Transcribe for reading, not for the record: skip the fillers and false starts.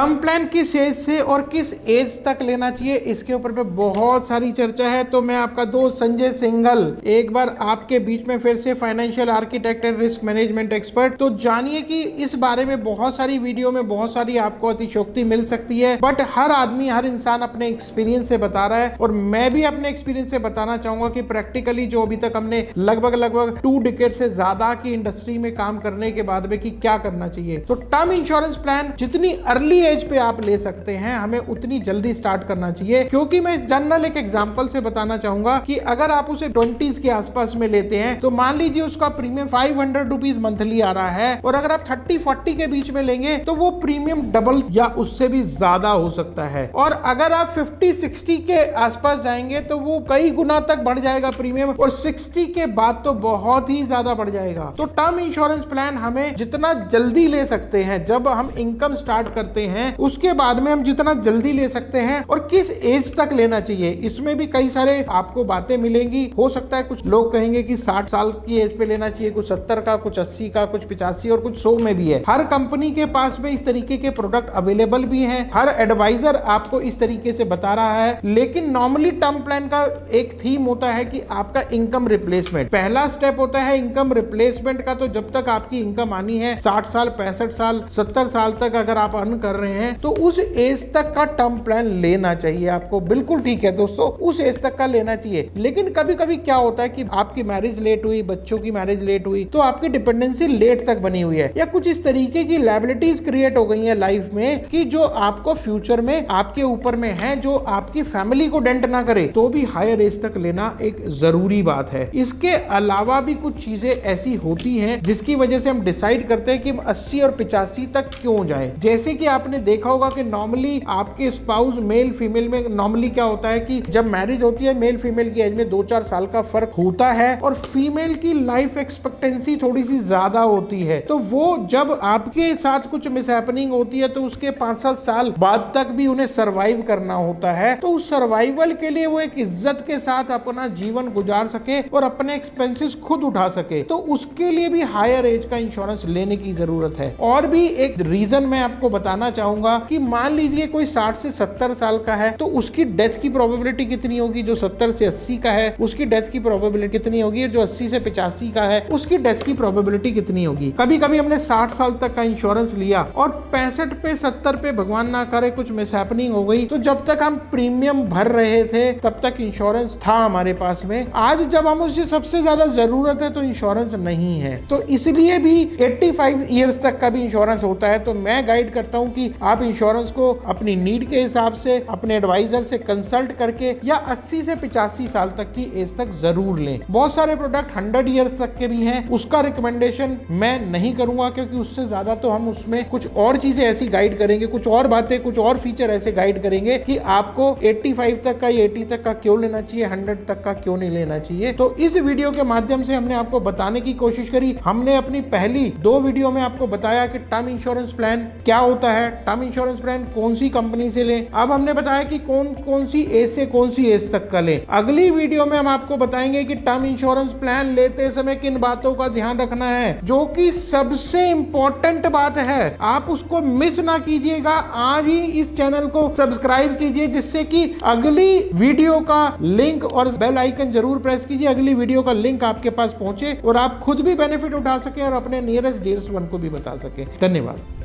Term plan किस as से और किस एज तक लेना चाहिए, इसके ऊपर पे बहुत सारी चर्चा है। तो मैं आपका दोस्त संजय सिंघल एक बार आपके बीच में फिर से financial architect and risk management expert. तो जानिए कि इस बारे में बहुत सारी वीडियो में बहुत सारी आपको अतिशयोक्ति मिल सकती है, बट हर आदमी हर इंसान अपने एक्सपीरियंस से बता रहा है और मैं भी अपने एक्सपीरियंस से बताना चाहूंगा कि प्रैक्टिकली जो अभी तक हमने लगभग 2 डिकेड से ज्यादा की इंडस्ट्री में काम करने के बाद में कि क्या करना चाहिए। तो टर्म इंश्योरेंस प्लान जितनी अर्ली एज पे आप ले सकते हैं, हमें उतनी जल्दी स्टार्ट करना चाहिए। क्योंकि मैं जनरल एक एग्जांपल से बताना चाहूंगा कि अगर आप उसे 20s के आसपास में लेते हैं तो मान लीजिए उसका प्रीमियम 500 रुपीज मंथली आ रहा है, और अगर आप 30-40 के बीच में लेंगे तो वो प्रीमियम डबल या उससे भी ज्यादा हो सकता है। और अगर आप 50-60 के आसपास जाएंगे तो वो कई गुना तक बढ़ जाएगा प्रीमियम, और 60 के बाद तो बहुत ही ज्यादा बढ़ जाएगा। तो टर्म इंश्योरेंस प्लान हमें जितना जल्दी ले सकते हैं, जब हम इनकम स्टार्ट करते हैं उसके बाद में हम जितना जल्दी ले सकते हैं, और किस एज तक लेना चाहिए, इसमें भी कई सारे आपको बातें मिलेंगी। हो सकता है कुछ लोग कहेंगे कि 60 साल की एज पे लेना चाहिए, कुछ 70 का, कुछ 80 का, कुछ 85 और कुछ 100 में भी है। हर कंपनी के पास में इस तरीके के प्रोडक्ट अवेलेबल भी हैं, हर एडवाइजर आपको इस तरीके से बता रहा है। लेकिन नॉर्मली टर्म प्लान का एक थीम होता है कि आपका इनकम रिप्लेसमेंट पहला स्टेप होता है। इनकम रिप्लेसमेंट का तो जब तक आपकी इनकम आनी है 60 साल, 65 साल, 70 साल तक अगर आप अर्न कर रहे हैं तो उस एज तक का टर्म प्लान लेना चाहिए आपको। बिल्कुल ठीक है दोस्तों, उस एज तक का लेना चाहिए। लेकिन कभी कभी क्या होता है कि आपकी मैरिज लेट हुई, बच्चों की मैरिज लेट हुई, तो आपकी डिपेंडेंसी लेट तक बनी हुई है, या कुछ इस तरीके की लायबिलिटीज क्रिएट हो गई है लाइफ में कि जो आपको फ्यूचर में आपके ऊपर में है, जो आपकी फैमिली को डेंट ना करे, तो भी हायर एज तक लेना एक जरूरी बात है। इसके अलावा भी कुछ चीजें ऐसी होती हैं जिसकी वजह से हम डिसाइड करते हैं कि हम 80 और 85 तक क्यों जाएं। जैसे कि आपने देखा होगा कि नॉर्मली आपके स्पाउस मेल फीमेल में नॉर्मली क्या होता है कि जब मैरिज होती है मेल फीमेल की एज में 2-4 साल का फर्क होता है, और फीमेल की लाइफ एक्सपेक्टेंसी थोड़ी सी ज्यादा होती है। तो वो जब आपके साथ कुछ मिसहैपनिंग होती है तो उसके 5-7 साल बाद तक भी उन्हें सर्वाइव करना होता है। तो उस सर्वाइवल के लिए वो एक इज्जत के साथ अपना जीवन गुजार सके और अपने एक्सपेंसेस खुद उठा सके, तो उसके लिए भी हायर एज का इंश्योरेंस लेने की जरूरत है। और भी एक रीजन मैं आपको बताना चाहूंगा कि मान लीजिए कोई 60 से 70 साल का है, तो उसकी डेथ की प्रोबेबिलिटी कितनी होगी। जो 70 से 80 का है उसकी डेथ की प्रोबेबिलिटी कितनी होगी, जो 80 से 85 का है उसकी डेथ की प्रोबेबिलिटी कितनी होगी। कभी कभी हमने 60 साल तक का इंश्योरेंस लिया और 65 पे 70 पे भगवान ना करे कुछ मिसहैपनिंग हो गई, तो जब तक हम प्रीमियम भर रहे थे तब तक इंश्योरेंस था हमारे पास में। आज जब हम उसकी सबसे ज्यादा जरूरत है तो इंश्योरेंस नहीं है। तो इसलिए भी 85 ईयर्स तक का भी इंश्योरेंस होता है। तो मैं गाइड करता हूं कि आप इंश्योरेंस को अपनी नीड के हिसाब से अपने एडवाइजर से कंसल्ट करके या 80 से 85 साल तक की एज तक जरूर लें। बहुत सारे प्रोडक्ट 100 ईयर्स तक के भी हैं, उसका रिकमेंडेशन मैं नहीं करूंगा क्योंकि उससे ज्यादा तो हम उसमें कुछ और चीजें ऐसी गाइड करेंगे, कुछ और बातें, कुछ और फीचर ऐसे गाइड करेंगे कि आपको 85 तक का, 80 तक का क्यों लेना चाहिए, 100 तक का क्यों नहीं लेना चाहिए। तो इस वीडियो के माध्यम से हमने आपको बताने की कोशिश करी। हमने अपनी पहली 2 वीडियो में आपको बताया कि टर्म इंश्योरेंस प्लान क्या होता है, टर्म इंश्योरेंस प्लान कौन सी कंपनी से लें। अब हमने बताया कि कौन कौन सी एज से कौन सी एज तक का लें। अगली वीडियो में हम आपको बताएंगे कि टर्म इंश्योरेंस प्लान लेते समय किन बातों का ध्यान रखना है, जो कि सबसे इंपॉर्टेंट बात है। आप उसको मिस ना कीजिएगा। आज ही इस चैनल को सब्सक्राइब कीजिए, जिससे कि अगली वीडियो का लिंक और बेल आइकन जरूर प्रेस कीजिए, अगली वीडियो का लिंक आपके पास पहुंचे और आप खुद भी बेनिफिट उठा सके और अपने नियरेस्ट डियर्स वन को भी बता सके। धन्यवाद।